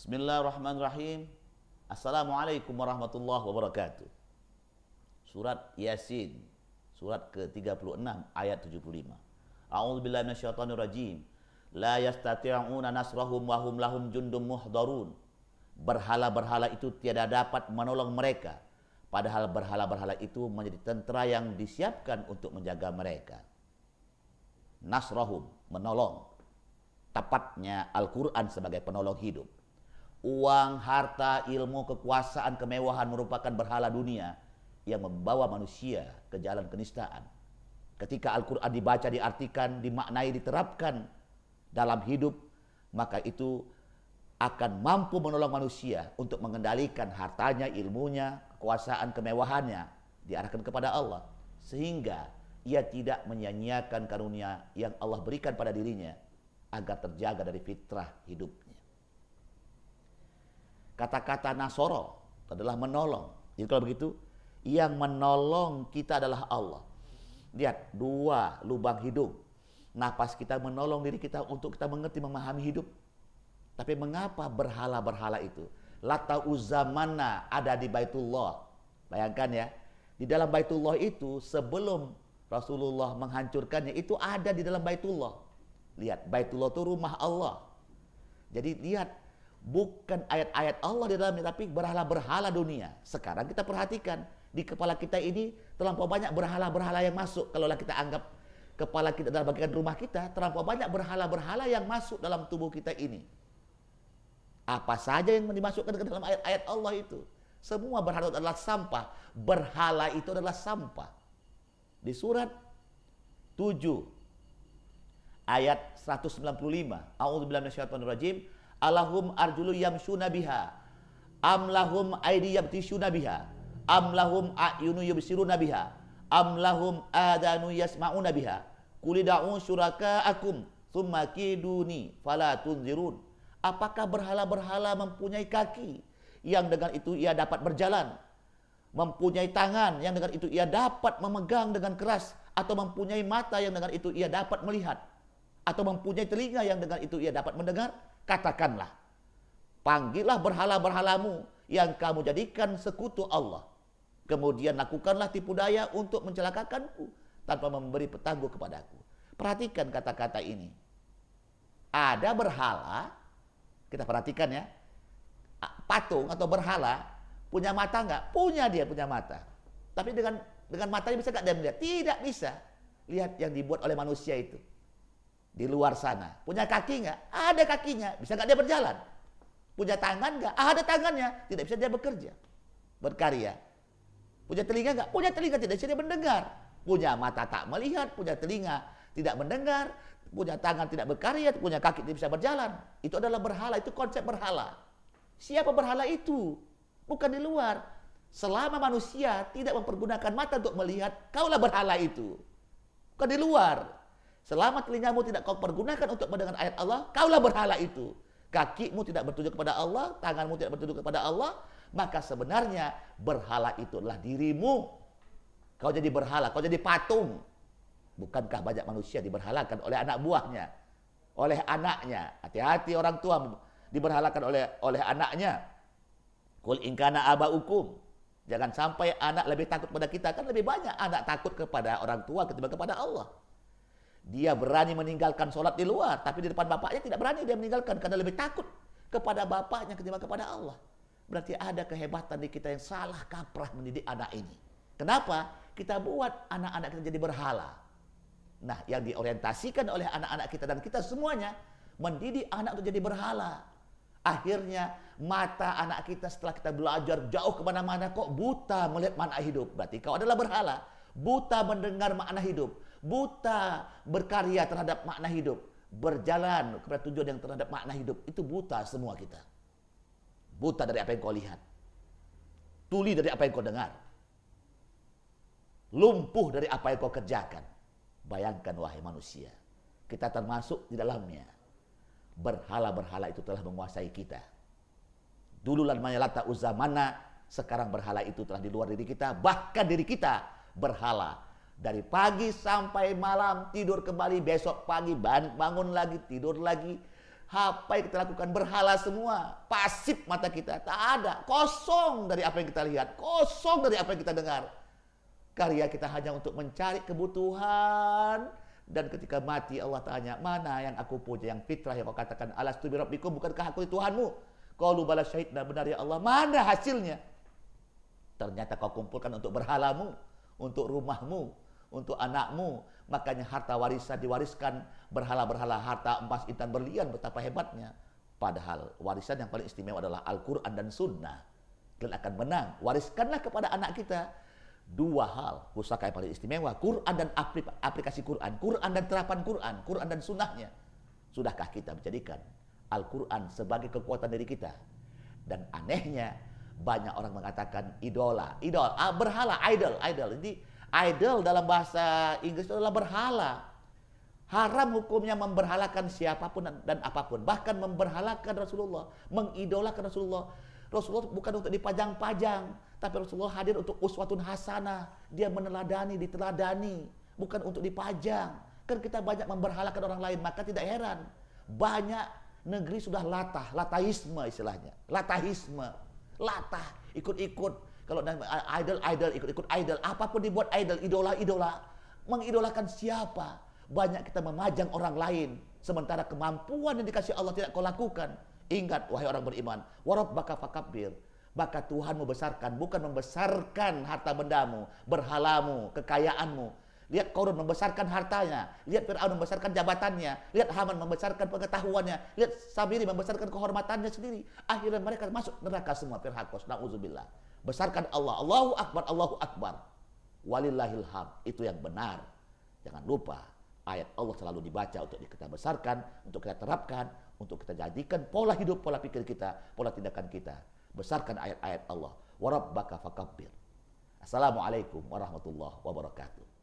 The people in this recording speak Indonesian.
Bismillahirrahmanirrahim. Assalamualaikum warahmatullahi wabarakatuh. Surat Yasin, surat ke-36 ayat 75. A'udzubillahi minasyaitonirrajim. La yastati'una nasrahum wa hum lahum jundum muhdarun. Berhala-berhala itu tiada dapat menolong mereka, padahal berhala-berhala itu menjadi tentara yang disiapkan untuk menjaga mereka. Nasrahum, menolong. Tepatnya Al-Quran sebagai penolong hidup. Uang, harta, ilmu, kekuasaan, kemewahan merupakan berhala dunia yang membawa manusia ke jalan kenistaan. Ketika Al-Quran dibaca, diartikan, dimaknai, diterapkan dalam hidup, maka itu akan mampu menolong manusia untuk mengendalikan hartanya, ilmunya, kekuasaan, kemewahannya, diarahkan kepada Allah. Sehingga ia tidak menyia-nyiakan karunia yang Allah berikan pada dirinya agar terjaga dari fitrah hidupnya. Kata-kata nasoro adalah menolong. Jadi kalau begitu, yang menolong kita adalah Allah. Lihat, dua lubang hidung. Napas kita menolong diri kita untuk kita mengerti, memahami hidup. Tapi mengapa berhala-berhala itu? Lata Uzamana ada di Baitullah. Bayangkan ya, di dalam Baitullah itu sebelum Rasulullah menghancurkannya, itu ada di dalam Baitullah. Lihat, Baitullah itu rumah Allah. Jadi lihat, bukan ayat-ayat Allah di dalamnya, tapi berhala-berhala dunia. Sekarang kita perhatikan, di kepala kita ini terlampau banyak berhala-berhala yang masuk. Kalaulah kita anggap kepala kita adalah bagian rumah kita, terlampau banyak berhala-berhala yang masuk dalam tubuh kita ini. Apa saja yang dimasukkan ke dalam ayat-ayat Allah itu? Semua berhala adalah sampah. Berhala itu adalah sampah. Di surat 7 ayat 195, A'udzubillahi minasyaitonirrajim. Alahum arjulu yamshuna biha, am lahum aidi yabtishuna biha, am lahum a'yunu yubsiruna biha, am lahum adanu yasma'una biha. Qul da'u syuraka'akum tsumma kiduni fala tunzirun. Apakah berhala-berhala mempunyai kaki yang dengan itu ia dapat berjalan, mempunyai tangan yang dengan itu ia dapat memegang dengan keras, atau mempunyai mata yang dengan itu ia dapat melihat, atau mempunyai telinga yang dengan itu ia dapat mendengar? Katakanlah, panggillah berhala-berhalamu yang kamu jadikan sekutu Allah. Kemudian lakukanlah tipu daya untuk mencelakakanku tanpa memberi petangguh kepadaku. Perhatikan kata-kata ini. Ada berhala, kita perhatikan ya, patung atau berhala punya mata enggak? Punya, dia punya mata. Tapi dengan matanya bisa enggak dia melihat? Tidak bisa. Lihat yang dibuat oleh manusia itu. Di luar sana. Punya kaki enggak? Ada kakinya. Bisa enggak dia berjalan? Punya tangan enggak? Ada tangannya. Tidak bisa dia bekerja, berkarya. Punya telinga enggak? Punya telinga, tidak bisa dia mendengar. Punya mata tak melihat, punya telinga tidak mendengar, punya tangan tidak berkarya, punya kaki tidak bisa berjalan. Itu adalah berhala, itu konsep berhala. Siapa berhala itu? Bukan di luar. Selama manusia tidak mempergunakan mata untuk melihat, kaulah berhala itu. Bukan di luar. Selama telingamu tidak kau pergunakan untuk mendengar ayat Allah, kaulah berhala itu. Kakimu tidak bertuju kepada Allah, tanganmu tidak bertuju kepada Allah, maka sebenarnya berhala itu adalah dirimu. Kau jadi berhala, kau jadi patung. Bukankah banyak manusia diberhalakan oleh anak buahnya, oleh anaknya? Hati-hati orang tua diberhalakan oleh anaknya. Qul in kana abaukum. Jangan sampai anak lebih takut pada kita. Kan lebih banyak anak takut kepada orang tua ketimbang kepada Allah. Dia berani meninggalkan sholat di luar, tapi di depan bapaknya tidak berani dia meninggalkan karena lebih takut kepada bapaknya ketimbang kepada Allah. Berarti ada kehebatan di kita yang salah kaprah mendidik anak ini. Kenapa? Kita buat anak-anak kita jadi berhala. Nah, yang diorientasikan oleh anak-anak kita dan kita semuanya mendidik anak untuk jadi berhala. Akhirnya mata anak kita setelah kita belajar jauh kemana-mana kok buta melihat makna hidup. Berarti kau adalah berhala. Buta mendengar makna hidup, buta berkarya terhadap makna hidup, berjalan kepada tujuan yang terhadap makna hidup. Itu buta semua kita. Buta dari apa yang kau lihat, tuli dari apa yang kau dengar, lumpuh dari apa yang kau kerjakan. Bayangkan wahai manusia, kita termasuk di dalamnya. Berhala-berhala itu telah menguasai kita. Dulu namanya Lata Uzamana, sekarang berhala itu telah di luar diri kita, bahkan diri kita berhala. Dari pagi sampai malam tidur kembali, besok pagi bangun lagi, tidur lagi, Apa yang kita lakukan berhala semua. Pasif mata kita, tak ada. Kosong dari apa yang kita lihat, kosong dari apa yang kita dengar. Karya kita hanya untuk mencari kebutuhan. Dan ketika mati Allah tanya, mana yang aku puja, yang fitrah yang kau katakan, alastu bi rabbikum, bukankah aku Tuhanmu? Qalu bala syahidna, benar ya Allah. Mana hasilnya? Ternyata kau kumpulkan untuk berhalamu, untuk rumahmu, untuk anakmu. Makanya harta warisan diwariskan, berhala-berhala, harta emas, intan, berlian, betapa hebatnya. Padahal warisan yang paling istimewa adalah Al-Quran dan Sunnah. Kalian akan menang. Wariskanlah kepada anak kita dua hal, pusaka yang paling istimewa, Quran dan aplikasi Quran, Quran dan terapan Quran, Quran dan sunnahnya. Sudahkah kita menjadikan Al-Quran sebagai kekuatan diri kita? Dan anehnya, banyak orang mengatakan berhala, idol. Jadi idol dalam bahasa Inggris itu adalah berhala. Haram hukumnya memberhalakan siapapun dan apapun, bahkan memberhalakan Rasulullah, mengidolakan Rasulullah. Rasulullah bukan untuk dipajang-pajang, tapi Rasulullah hadir untuk uswatun hasanah. Dia meneladani, diteladani, bukan untuk dipajang. Kan kita banyak memberhalakan orang lain, maka tidak heran banyak negeri sudah latahisme istilahnya. Latah, ikut-ikut. Kalau idol, ikut-ikut idol, apapun dibuat idol, idola. Mengidolakan siapa? Banyak kita memajang orang lain, sementara kemampuan yang dikasih Allah tidak kau lakukan. Ingat wahai orang beriman, warabbaka fakabbir. Maka Tuhanmu besarkan, bukan membesarkan harta bendamu, berhalamu, kekayaanmu. Lihat Qarun membesarkan hartanya, lihat Fir'aun membesarkan jabatannya, lihat Haman membesarkan pengetahuannya, lihat Samiri membesarkan kehormatannya sendiri. Akhirnya mereka masuk neraka semua, firhaqos, na'udzubillah. Besarkan Allah, Allahu Akbar, Allahu Akbar. Walillahil hamd, itu yang benar. Jangan lupa, ayat Allah selalu dibaca untuk kita besarkan, untuk kita terapkan, untuk kita jadikan pola hidup, pola pikir kita, pola tindakan kita. Besarkan ayat-ayat Allah. Warabbaka fakabbir. Assalamualaikum warahmatullahi wabarakatuh.